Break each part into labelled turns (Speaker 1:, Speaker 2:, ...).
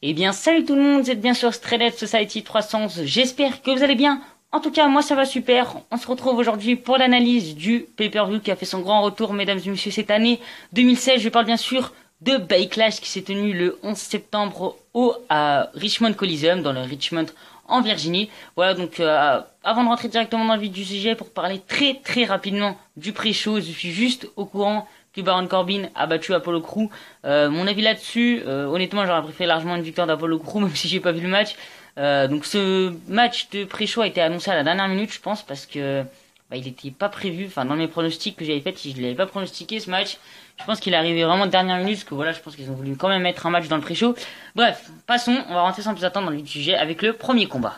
Speaker 1: Eh bien, salut tout le monde, vous êtes bien sur Stray Society 300, j'espère que vous allez bien. En tout cas, moi ça va super. On se retrouve aujourd'hui pour l'analyse du pay-per-view qui a fait son grand retour, mesdames et messieurs, cette année 2016. Je parle bien sûr de Backlash qui s'est tenu le 11 septembre au Richmond Coliseum, dans le Richmond en Virginie. Voilà, donc avant de rentrer directement dans le vif du sujet, pour parler très rapidement du pré-show, je suis juste au courant que Baron Corbin a battu Apollo Crew. Mon avis là-dessus, honnêtement, j'aurais préféré largement une victoire d'Apollo Crew, même si j'ai pas vu le match. Donc ce match de pré-show a été annoncé à la dernière minute, je pense, parce que il était pas prévu. Enfin, dans mes pronostics que j'avais fait, si je l'avais pas pronostiqué ce match, je pense qu'il est arrivé vraiment de dernière minute, parce que voilà, je pense qu'ils ont voulu quand même mettre un match dans le pré-show. Bref, passons, on va rentrer sans plus attendre dans le sujet avec le premier combat.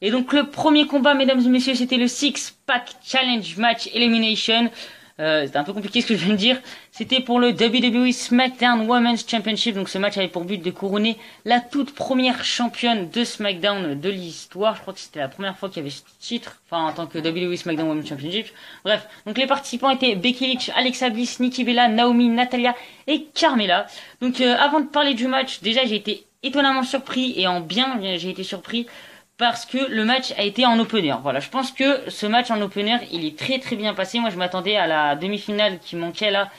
Speaker 1: Et donc le premier combat, mesdames et messieurs, c'était le Six Pack Challenge Match Elimination. C'était un peu compliqué ce que je viens de dire. C'était pour le WWE SmackDown Women's Championship. Donc ce match avait pour but de couronner la toute première championne de SmackDown de l'histoire. Je crois que c'était la première fois qu'il y avait ce titre. Enfin, en tant que WWE SmackDown Women's Championship. Bref. Donc les participants étaient Becky Lynch, Alexa Bliss, Nikki Bella, Naomi, Natalia et Carmella. Donc avant de parler du match, déjà j'ai été étonnamment surpris et en bien j'ai été surpris parce que le match a été en opener. Voilà, je pense que ce match en opener, il est très bien passé. Moi, je m'attendais à la demi-finale qui manquait là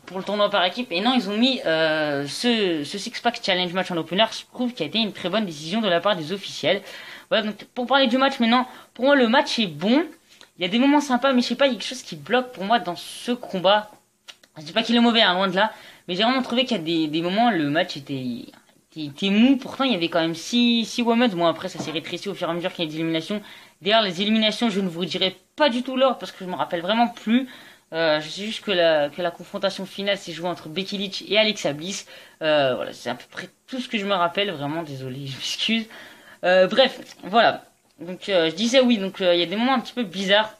Speaker 1: pour le tournoi par équipe. Et non, ils ont mis ce Six-Pack Challenge match en opener. Je trouve qu'il a été une très bonne décision de la part des officiels. Voilà, donc pour parler du match maintenant, pour moi, le match est bon. Il y a des moments sympas, mais je sais pas, il y a quelque chose qui bloque pour moi dans ce combat. Je dis pas qu'il est mauvais, hein, loin de là. Mais j'ai vraiment trouvé qu'il y a des moments, le match était mou. Pourtant il y avait quand même 6 women. Bon, après ça s'est rétréci au fur et à mesure qu'il y a des éliminations. D'ailleurs les éliminations, je ne vous dirai pas du tout l'ordre parce que je me rappelle vraiment plus. Je sais juste que la confrontation finale s'est jouée entre Becky Lynch et Alexa Bliss. Voilà, c'est à peu près tout ce que je me rappelle. Vraiment désolé, je m'excuse. Bref, voilà. Donc je disais oui, donc il y a des moments un petit peu bizarres.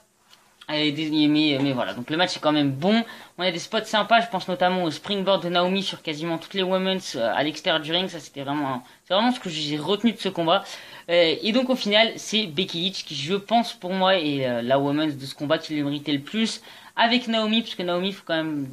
Speaker 1: Mais voilà, donc le match est quand même bon. On a des spots sympas, je pense notamment au springboard de Naomi sur quasiment toutes les women's à l'extérieur du ring. Ça, c'est vraiment ce que j'ai retenu de ce combat. Et donc au final, c'est Becky Lynch qui, je pense pour moi, est la women's de ce combat qui le méritait le plus. Avec Naomi, parce que Naomi, faut quand même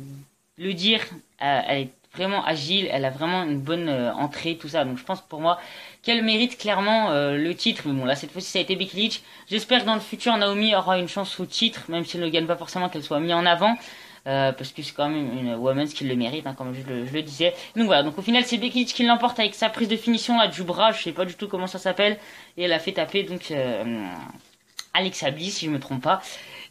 Speaker 1: le dire, elle est vraiment agile, elle a vraiment une bonne entrée, tout ça. Donc je pense pour moi qu'elle mérite clairement le titre. Mais bon, là cette fois-ci ça a été Becky Lynch. J'espère que dans le futur Naomi aura une chance au titre, même si elle ne gagne pas forcément qu'elle soit mise en avant. Parce que c'est quand même une women's qui le mérite, hein, comme je le disais. Donc voilà, donc au final c'est Becky Lynch qui l'emporte avec sa prise de finition là du bras, je sais pas du tout comment ça s'appelle, et elle a fait taper donc Alexa Bliss si je me trompe pas.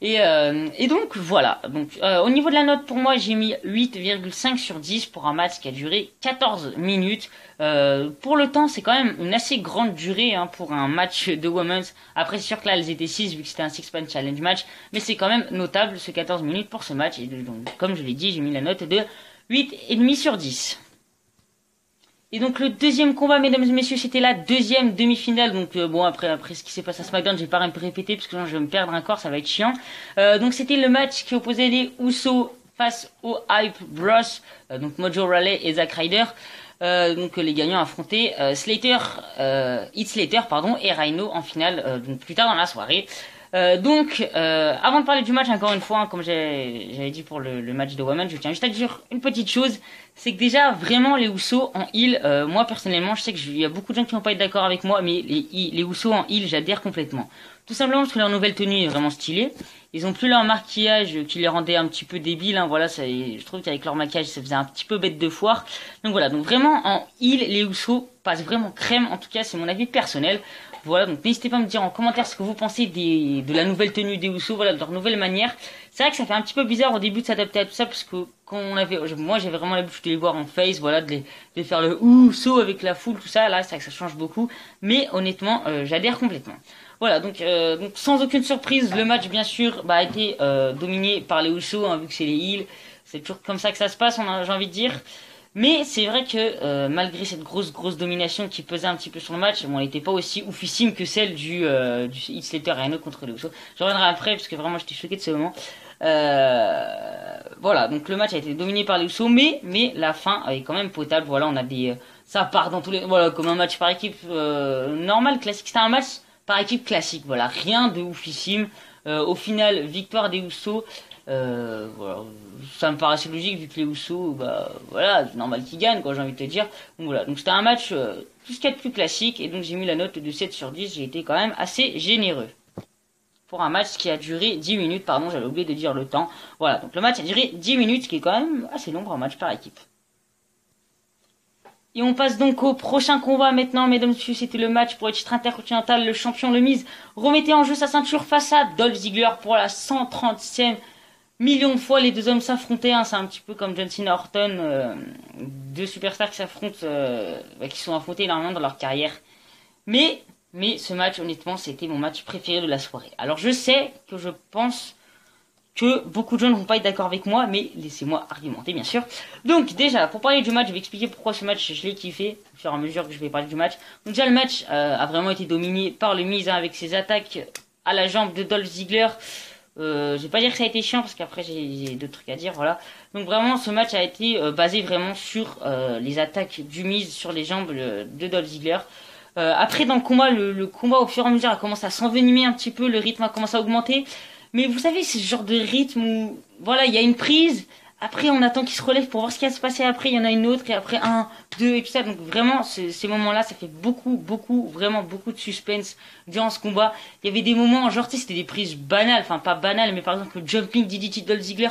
Speaker 1: Et donc voilà. Donc au niveau de la note, pour moi, j'ai mis 8,5 sur 10 pour un match qui a duré 14 minutes. Pour le temps, c'est quand même une assez grande durée, hein, pour un match de women's. Après, c'est sûr que là, elles étaient 6 vu que c'était un six-man challenge match, mais c'est quand même notable ce 14 minutes pour ce match. Et donc, comme je l'ai dit, j'ai mis la note de 8,5 sur 10. Et donc le deuxième combat, mesdames et messieurs, c'était la deuxième demi-finale. Donc bon, après ce qui s'est passé à SmackDown, j'ai pas répété parce que je vais me perdre encore, ça va être chiant. Donc c'était le match qui opposait les Usos face aux Hype Bros, donc Mojo Rawley et Zack Ryder. Donc les gagnants affrontaient Heath Slater pardon, et Rhino en finale, donc plus tard dans la soirée. Avant de parler du match, encore une fois, hein, comme j'avais dit pour le match de Women, je tiens juste à dire une petite chose, c'est que déjà, vraiment, les Usos en heel, moi personnellement, je sais qu'il y a beaucoup de gens qui vont pas être d'accord avec moi, mais les Usos en heel, j'adhère complètement. Tout simplement parce que leur nouvelle tenue est vraiment stylée. Ils ont plus leur maquillage qui les rendait un petit peu débiles, hein, voilà, je trouve qu'avec leur maquillage, ça faisait un petit peu bête de foire. Donc voilà, donc vraiment, en heel, les Usos passent vraiment crème, en tout cas, c'est mon avis personnel. Voilà, donc n'hésitez pas à me dire en commentaire ce que vous pensez de la nouvelle tenue des Usos, voilà, de leur nouvelle manière. C'est vrai que ça fait un petit peu bizarre au début de s'adapter à tout ça, parce que moi j'avais vraiment l'habitude de les voir en face, voilà, de faire le Uso avec la foule, tout ça, là, c'est vrai que ça change beaucoup. Mais honnêtement, j'adhère complètement. Voilà, donc sans aucune surprise, le match bien sûr a été dominé par les Usos, hein, vu que c'est les heels. C'est toujours comme ça que ça se passe, j'ai envie de dire. Mais c'est vrai que malgré cette grosse domination qui pesait un petit peu sur le match, bon, elle n'était pas aussi oufissime que celle du Heath Slater et Rhino contre les Usos. Je reviendrai après parce que vraiment j'étais choqué de ce moment. Voilà, donc le match a été dominé par les Usos, mais la fin est quand même potable. Voilà, on a ça part dans tous les, voilà, comme un match par équipe normal, classique. C'était un match par équipe classique. Voilà, rien de oufissime. Au final, victoire des Usos. Voilà, ça me paraissait logique vu que les Usos, bah voilà, c'est normal qu'ils gagnent, quoi, j'ai envie de te dire. Donc voilà, donc c'était un match tout ce qu'il y a de plus classique, et donc j'ai mis la note de 7 sur 10, j'ai été quand même assez généreux. Pour un match qui a duré 10 minutes, pardon, j'avais oublié de dire le temps. Voilà, donc le match a duré 10 minutes, ce qui est quand même assez long pour un match par équipe. Et on passe donc au prochain combat maintenant, mesdames et messieurs, c'était le match pour le titre intercontinental. Le champion Le Miz remettait en jeu sa ceinture face à Dolph Ziggler pour la 130e million de fois. Les deux hommes s'affrontaient, hein. C'est un petit peu comme John Cena Orton, deux superstars qui s'affrontent, qui sont affrontés énormément dans leur carrière. Mais ce match, honnêtement, c'était mon match préféré de la soirée. Alors je sais que je pense que beaucoup de gens ne vont pas être d'accord avec moi, mais laissez-moi argumenter, bien sûr. Donc déjà, pour parler du match, je vais expliquer pourquoi ce match, je l'ai kiffé, au fur et à mesure que je vais parler du match. Donc déjà, le match a vraiment été dominé par le Miz, hein, avec ses attaques à la jambe de Dolph Ziggler. Je vais pas dire que ça a été chiant, parce qu'après j'ai d'autres trucs à dire, voilà. Donc vraiment, ce match a été basé vraiment sur les attaques du Miz sur les jambes de Dolph Ziggler. Après, dans le combat, le combat, au fur et à mesure, a commencé à s'envenimer un petit peu, le rythme a commencé à augmenter. Mais vous savez, c'est ce genre de rythme où, voilà, il y a une prise, après on attend qu'il se relève pour voir ce qui va se passer après, il y en a une autre, et après un, deux, et tout ça. Donc vraiment, ces moments-là, ça fait vraiment beaucoup de suspense durant ce combat. Il y avait des moments, genre, tu sais, c'était des prises banales, enfin pas banales, mais par exemple le jumping DDT de Dolph Ziggler,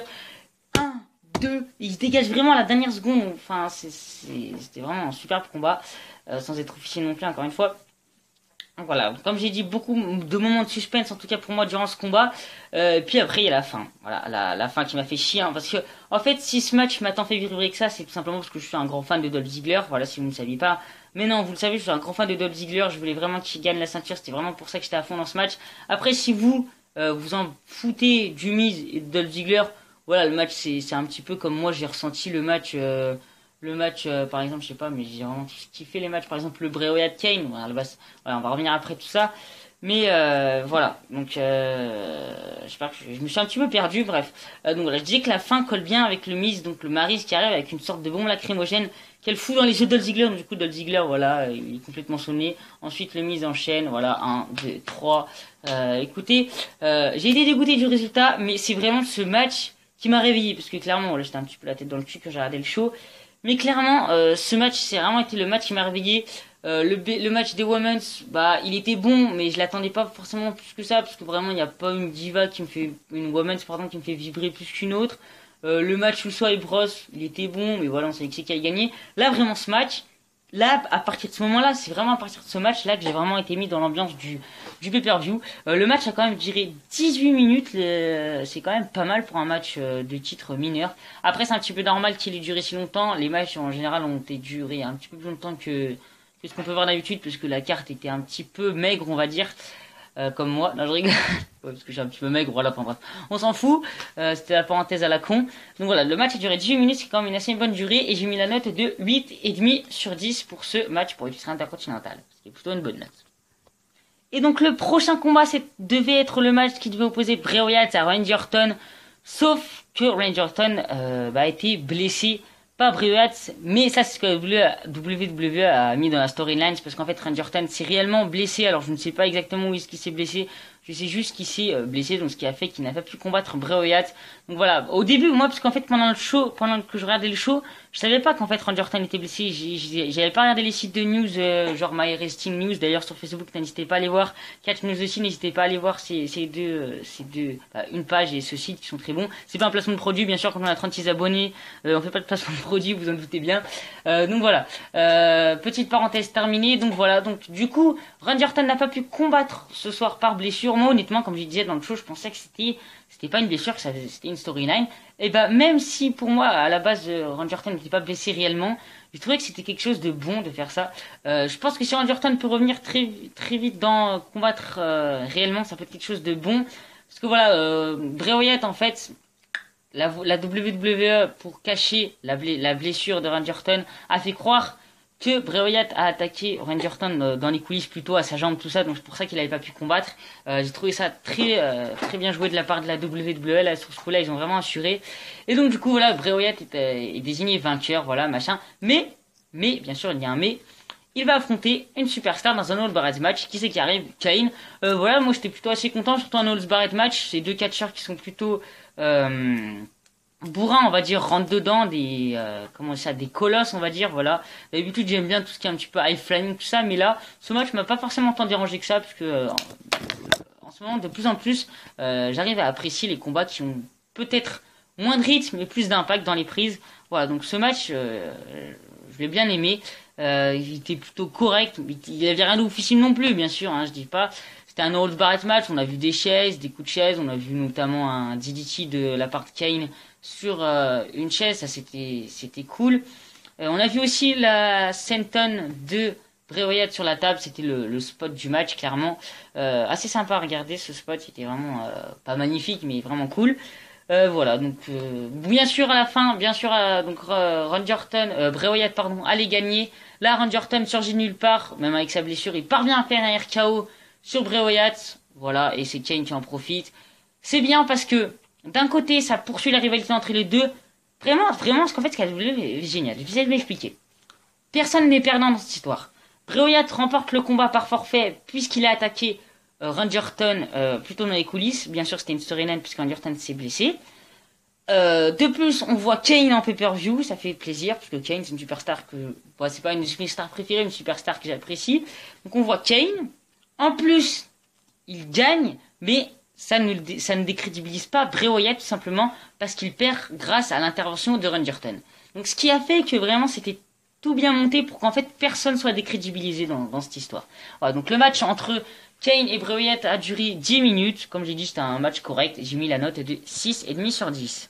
Speaker 1: un, deux, il se dégage vraiment à la dernière seconde. Enfin, c'était vraiment un superbe combat, sans être officiel non plus, encore une fois. Voilà, comme j'ai dit, beaucoup de moments de suspense, en tout cas pour moi, durant ce combat. Puis après, il y a la fin. Voilà, la fin qui m'a fait chier, hein, parce que, en fait, si ce match m'a tant fait vibrer que ça, c'est tout simplement parce que je suis un grand fan de Dolph Ziggler. Voilà, si vous ne le saviez pas. Mais non, vous le savez, je suis un grand fan de Dolph Ziggler. Je voulais vraiment qu'il gagne la ceinture. C'était vraiment pour ça que j'étais à fond dans ce match. Après, si vous, vous en foutez du Miz et de Dolph Ziggler, voilà, le match, c'est un petit peu comme moi, j'ai ressenti le match. Par exemple, je sais pas, mais j'ai vraiment kiffé les matchs, par exemple le Bray Wyatt Kane. Voilà, on va revenir après tout ça. Mais voilà, donc j'espère que je me suis un petit peu perdu. Bref, donc voilà, je disais que la fin colle bien avec le Miz, donc le Maryse qui arrive avec une sorte de bombe lacrymogène qu'elle fout dans les yeux de Dolph Ziggler. Donc, du coup, Dolph Ziggler, voilà, il est complètement sonné. Ensuite, le Miz enchaîne, voilà, 1, 2, 3. Écoutez, j'ai été dégoûté du résultat, mais c'est vraiment ce match qui m'a réveillé, parce que clairement, voilà, j'étais un petit peu la tête dans le cul quand j'ai regardé le show. Mais clairement, ce match, c'est vraiment été le match qui m'a réveillé. Le match des Women's, bah, il était bon, mais je l'attendais pas forcément plus que ça, parce que vraiment, il n'y a pas une diva une Women's, pardon, qui me fait vibrer plus qu'une autre. Le match Uso et Bros, il était bon, mais voilà, on savait qui allait gagner. Là, vraiment, ce match, là, à partir de ce moment-là, c'est vraiment à partir de ce match-là que j'ai vraiment été mis dans l'ambiance du pay-per-view. Le match a quand même duré 18 minutes, c'est quand même pas mal pour un match de titre mineur. Après, c'est un petit peu normal qu'il ait duré si longtemps. Les matchs, en général, ont été durés un petit peu plus longtemps que ce qu'on peut voir d'habitude, parce que la carte était un petit peu maigre, on va dire. Comme moi, non je rigole, ouais, parce que j'ai un petit peu maigre, voilà, enfin bref, on s'en fout, c'était la parenthèse à la con. Donc voilà, le match a duré 18 minutes, c'est quand même une assez bonne durée, et j'ai mis la note de 8,5 sur 10 pour ce match pour le titre intercontinental, ce qui est plutôt une bonne note. Et donc le prochain combat, devait être le match qui devait opposer Bray Wyatt à Randy Orton, sauf que Randy Orton a été blessé. Pas Bray Wyatt, mais ça c'est ce que WWE a mis dans la storyline, parce qu'en fait Randy Orton s'est réellement blessé. Alors je ne sais pas exactement où est-ce qu'il s'est blessé, je sais juste qu'il s'est blessé, donc ce qui a fait qu'il n'a pas pu combattre Bray Wyatt. Donc voilà, au début moi, parce qu'en fait pendant que je regardais le show, je savais pas qu'en fait Randy Orton était blessé. J'avais pas regardé les sites de news, genre My Wrestling News, d'ailleurs sur Facebook, n'hésitez pas à aller voir. Catch News aussi, n'hésitez pas à aller voir ces deux, une page et ce site qui sont très bons. C'est pas un placement de produit, bien sûr, quand on a 36 abonnés, on fait pas de placement de produit, vous en doutez bien. Donc voilà, petite parenthèse terminée. Donc voilà, donc du coup, Randy Orton n'a pas pu combattre ce soir par blessure. Moi honnêtement, comme je disais dans le show, je pensais que c'était pas une blessure, que c'était une storyline. Et bah même si pour moi à la base Randy Orton n'était pas blessé réellement, j'ai trouvé que c'était quelque chose de bon de faire ça. Je pense que si Randy Orton peut revenir très vite dans combattre réellement, ça peut être quelque chose de bon. Parce que voilà, Bray Wyatt en fait, la WWE, pour cacher la blessure de Randy Orton, a fait croire que Bray Wyatt a attaqué Randy Orton dans les coulisses, plutôt à sa jambe, tout ça, donc c'est pour ça qu'il n'avait pas pu combattre. J'ai trouvé ça très bien joué de la part de la WWE. Là, sur ce coup-là, ils ont vraiment assuré. Et donc du coup, voilà, Bray Wyatt est désigné vainqueur, voilà, machin. Mais bien sûr, il y a un mais. Il va affronter une superstar dans un All Barrett match. Qui c'est qui arrive? Kane. Voilà, moi j'étais plutôt assez content, surtout un All Barrett match. C'est deux catcheurs qui sont plutôt bourrin, on va dire, rentre dedans, des colosses, on va dire, voilà. D'habitude, j'aime bien tout ce qui est un petit peu high flying, tout ça, mais là, ce match m'a pas forcément tant dérangé que ça, parce que en ce moment, de plus en plus, j'arrive à apprécier les combats qui ont peut-être moins de rythme, mais plus d'impact dans les prises. Voilà, donc ce match, je l'ai bien aimé. Il était plutôt correct. Il n'y avait rien d'officiel non plus, bien sûr, hein, je dis pas. C'était un Old Barrett match. On a vu des chaises, des coups de chaise. On a vu notamment un DDT de la part de Kane sur une chaise. Ça, c'était cool. On a vu aussi la senton de Bray Wyatt sur la table. C'était le spot du match, clairement. Assez sympa à regarder, ce spot. C'était vraiment pas magnifique, mais vraiment cool. Voilà, donc bien sûr à la fin, bien sûr, donc Randy Orton, Bray Wyatt, pardon, allait gagner. Là, Randy Orton surgit de nulle part, même avec sa blessure, il parvient à faire un RKO sur Bray Wyatt. Voilà, et c'est Kane qui en profite. C'est bien parce que d'un côté, ça poursuit la rivalité entre les deux. Vraiment, parce qu'en fait, ce qu'elle est génial. Je vais essayer de m'expliquer. Personne n'est perdant dans cette histoire. Bray Wyatt remporte le combat par forfait puisqu'il a attaqué Randy Orton plutôt dans les coulisses. Bien sûr, c'était une storyline puisque Randy Orton s'est blessé. De plus, on voit Kane en pay-per-view, ça fait plaisir parce que Kane c'est une superstar que, bon, c'est pas une superstar préférée, une superstar que j'apprécie. Donc on voit Kane. En plus, il gagne, mais ça ne décrédibilise pas Bray Wyatt tout simplement parce qu'il perd grâce à l'intervention de Randy Orton. Donc ce qui a fait que vraiment c'était tout bien monté pour qu'en fait personne soit décrédibilisé dans cette histoire. Voilà, donc le match entre Kane et Bray Wyatt a duré 10 minutes. Comme j'ai dit, c'était un match correct. J'ai mis la note de 6,5 sur 10.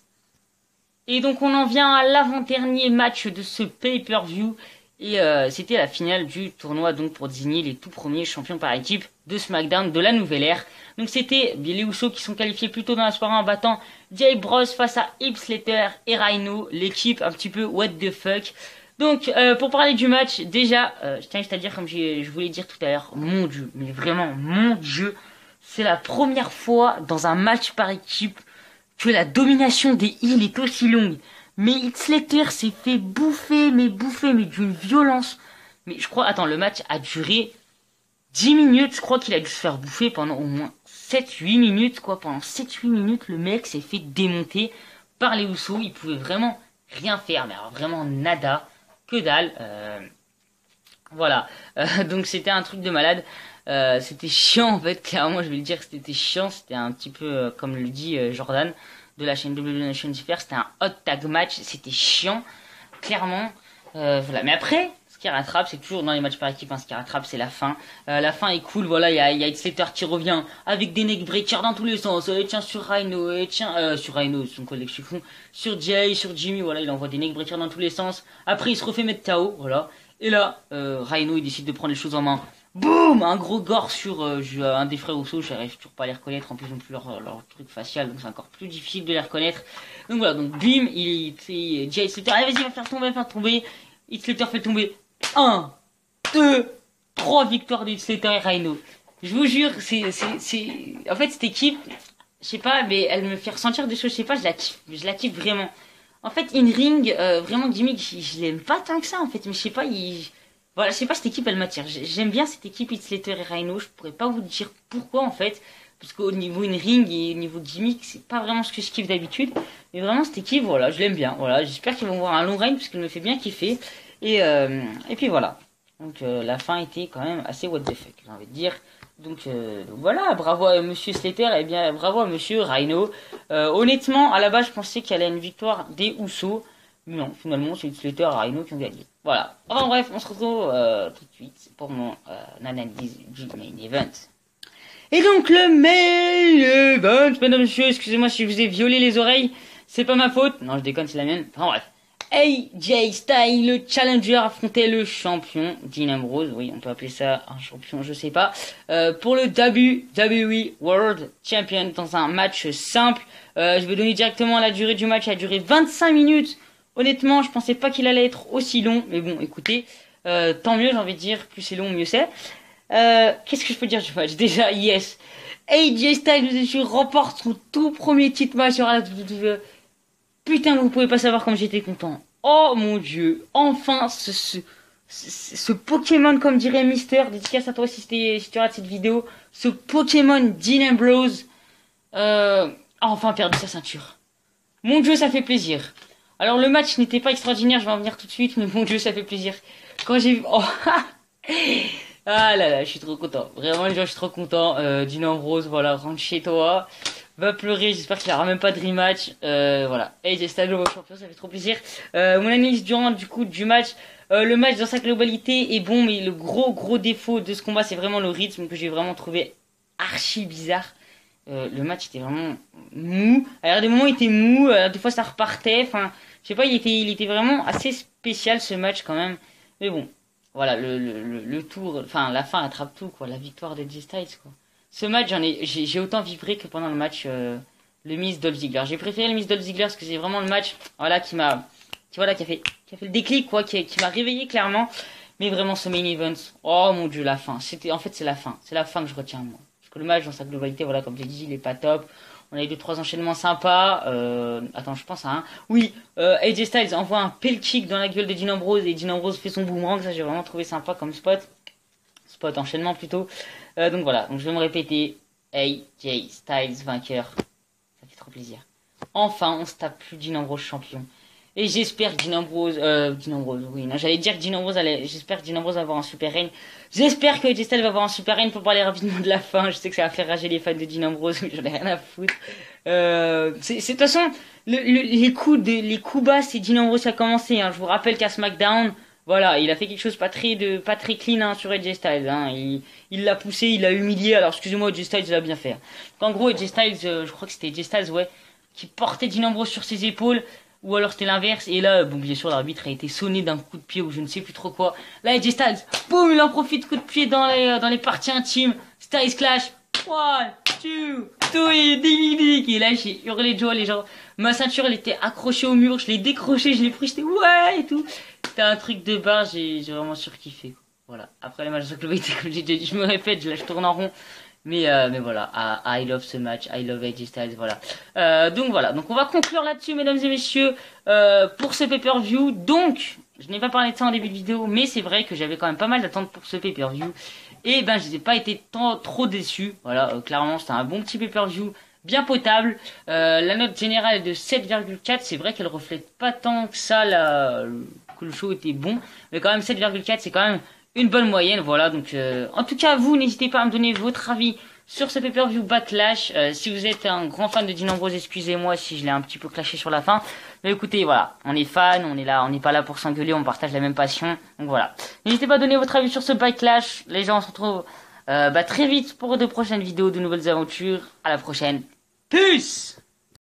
Speaker 1: Et donc on en vient à l'avant-dernier match de ce pay-per-view. Et c'était la finale du tournoi donc pour désigner les tout premiers champions par équipe de SmackDown de la nouvelle ère. Donc c'était les Usos qui sont qualifiés plus tôt dans la soirée en battant Jay Bros face à Heath Slater et Rhino. L'équipe un petit peu what the fuck. Donc, pour parler du match, déjà, je tiens juste à dire, comme je voulais dire tout à l'heure, mon Dieu, mais vraiment, mon Dieu, c'est la première fois dans un match par équipe que la domination des heels est aussi longue. Mais Heath Slater s'est fait bouffer, mais d'une violence. Mais je crois, attends, le match a duré 10 minutes, je crois qu'il a dû se faire bouffer pendant au moins 7-8 minutes, quoi. Pendant 7-8 minutes, le mec s'est fait démonter par les Usos, il pouvait vraiment rien faire, mais alors vraiment nada. Que dalle, voilà, donc c'était un truc de malade, c'était chiant en fait, clairement je vais le dire, c'était chiant, c'était un petit peu, comme le dit Jordan, de la chaîne WWE Nation Super, c'était un hot tag match, c'était chiant, clairement, voilà, mais après, ce qui rattrape, c'est toujours dans les matchs par équipe, hein, ce qui rattrape c'est la fin est cool, voilà, il y a Heath Slater qui revient, avec des neckbreakers dans tous les sens, tiens sur Rhino, sur Rhino, son collègue chiffon, sur Jay, sur Jimmy, voilà, il envoie des neckbreakers dans tous les sens, après il se refait mettre KO, voilà, et là, Rhino il décide de prendre les choses en main, boum, un gros gore sur un des frères Usos, j'arrive toujours pas à les reconnaître, en plus ils ont plus leur truc facial, donc c'est encore plus difficile de les reconnaître, donc voilà, donc bim, Jay Slater, allez vas-y, va faire tomber, Heath Slater fait tomber, 1, 2, 3 victoires de Slater et Rhino. Je vous jure, en fait, cette équipe, je sais pas, mais elle me fait ressentir des choses, je sais pas, je la kiffe vraiment. En fait, in-ring, vraiment gimmick, je l'aime pas tant que ça, en fait, mais je sais pas, voilà, je sais pas, cette équipe, elle m'attire. J'aime bien cette équipe, Heath Slater et Rhino, je pourrais pas vous dire pourquoi, en fait, parce qu'au niveau in-ring et au niveau gimmick, c'est pas vraiment ce que je kiffe d'habitude, mais vraiment, cette équipe, voilà, je l'aime bien, voilà, j'espère qu'ils vont voir un long reign, parce qu'elle me fait bien kiffer. Et puis voilà. Donc la fin était quand même assez what the fuck, j'ai envie de dire. Donc voilà, bravo à Monsieur Slater et bien bravo à Monsieur Rhino. Honnêtement, à la base, je pensais qu'il y allait une victoire des Usos. Mais non, finalement, c'est Slater et Rhino qui ont gagné. Voilà. Enfin bref, on se retrouve tout de suite pour mon analyse du main event. Et donc le main event, mesdames et messieurs, excusez-moi si je vous ai violé les oreilles. C'est pas ma faute. Non, je déconne, c'est la mienne. Enfin bref. AJ Styles, le challenger, affrontait le champion, Dean Ambrose, oui, on peut appeler ça un champion, je sais pas, pour le WWE World Champion dans un match simple. Je vais donner directement la durée du match, il a duré 25 minutes. Honnêtement, je pensais pas qu'il allait être aussi long, mais bon, écoutez, tant mieux, j'ai envie de dire, plus c'est long, mieux c'est. Qu'est-ce que je peux dire du match? Déjà, yes. AJ Styles, remporte son tout premier titre match sur la WWE. Putain, vous pouvez pas savoir comme j'étais content. Oh mon dieu, enfin ce Pokémon, comme dirait Mister, dédicace à toi si tu regardes cette vidéo, ce Pokémon Dean Ambrose a enfin perdu sa ceinture. Mon Dieu, ça fait plaisir. Alors le match n'était pas extraordinaire, je vais en venir tout de suite, mais mon Dieu, ça fait plaisir. Quand j'ai vu... Oh, ah là là, je suis trop content. Vraiment, les gens, je suis trop content. Dean Ambrose, voilà, rentre chez toi. Va pleurer, j'espère qu'il n'y aura même pas de rematch. Voilà. AJ Styles, nouveau champion, ça fait trop plaisir. Mon analyse durant, du coup, du match. Le match dans sa globalité est bon, mais le gros défaut de ce combat, c'est vraiment le rythme que j'ai vraiment trouvé archi bizarre. Le match était vraiment mou. Alors des moments il était mou, des fois ça repartait. Enfin, je sais pas, il était vraiment assez spécial ce match quand même. Mais bon, voilà, le tour, enfin la fin attrape tout quoi, la victoire de AJ Styles quoi. Ce match j'ai autant vibré que pendant le match le Miz Dolph Ziggler. J'ai préféré le Miz Dolph Ziggler parce que c'est vraiment le match voilà qui a fait le déclic quoi, qui m'a réveillé clairement. Mais vraiment ce main event, oh mon dieu la fin, c'est la fin, c'est la fin que je retiens moi. Parce que le match dans sa globalité, voilà, comme j'ai dit, il est pas top. On a eu 2-3 enchaînements sympas. Attends, je pense à un. Oui, AJ Styles envoie un pale kick dans la gueule de Dean Ambrose et Dean Ambrose fait son boomerang. Ça, j'ai vraiment trouvé sympa comme spot. Spot enchaînement plutôt. Donc voilà, donc je vais me répéter. AJ Styles vainqueur. Ça fait trop plaisir. Enfin, on se tape plus Dean Ambrose champion. Et j'espère que Dean Ambrose, oui, non, j'allais dire que Dean Ambrose j'espère que Dean Ambrose va avoir un super règne. J'espère que AJ Styles va avoir un super règne pour parler rapidement de la fin. Je sais que ça va faire rager les fans de Dean Ambrose, mais j'en ai rien à foutre. De toute façon, les coups bas, c'est Dean Ambrose qui a commencé, hein. Je vous rappelle qu'à SmackDown, voilà, il a fait quelque chose pas très clean, hein, sur AJ Styles, hein. Il l'a poussé, il l'a humilié. Alors, excusez-moi, AJ Styles l'a bien fait. En gros, AJ Styles, je crois que c'était AJ Styles, ouais, qui portait Dean Ambrose sur ses épaules. Ou alors c'était l'inverse. Et là, bon, bien sûr, l'arbitre a été sonné d'un coup de pied ou je ne sais plus trop quoi. Là, AJ Styles, boum, il en profite, coup de pied dans les parties intimes. Styles clash. 1, 2, 3, ding. Et là, j'ai hurlé de joie, les gens. Ma ceinture, elle était accrochée au mur. Je l'ai décrochée, je l'ai pris, j'étais ouais et tout. C'était un truc de barre, j'ai vraiment surkiffé. Voilà. Après les matchs de globalité, comme j'ai dit, je me répète, je tourne en rond. Mais voilà, I love ce match, I love AJ Styles, voilà. Donc voilà, donc on va conclure là-dessus, mesdames et messieurs, pour ce pay-per-view. Donc, je n'ai pas parlé de ça en début de vidéo, mais c'est vrai que j'avais quand même pas mal d'attentes pour ce pay-per-view. Et ben, je n'ai pas été trop déçu. Voilà, clairement, c'était un bon petit pay-per-view, bien potable. La note générale est de 7,4, c'est vrai qu'elle reflète pas tant que ça, que le show était bon. Mais quand même, 7,4, c'est quand même une bonne moyenne, voilà. Donc en tout cas, vous n'hésitez pas à me donner votre avis sur ce pay-per-view Backlash. Si vous êtes un grand fan de Dean Ambrose, excusez-moi si je l'ai un petit peu clashé sur la fin, mais écoutez, voilà, on est fan, on est là, on n'est pas là pour s'engueuler, on partage la même passion, donc voilà. N'hésitez pas à donner votre avis sur ce Backlash. Les gens, on se retrouve très vite pour de prochaines vidéos, de nouvelles aventures. À la prochaine, peace.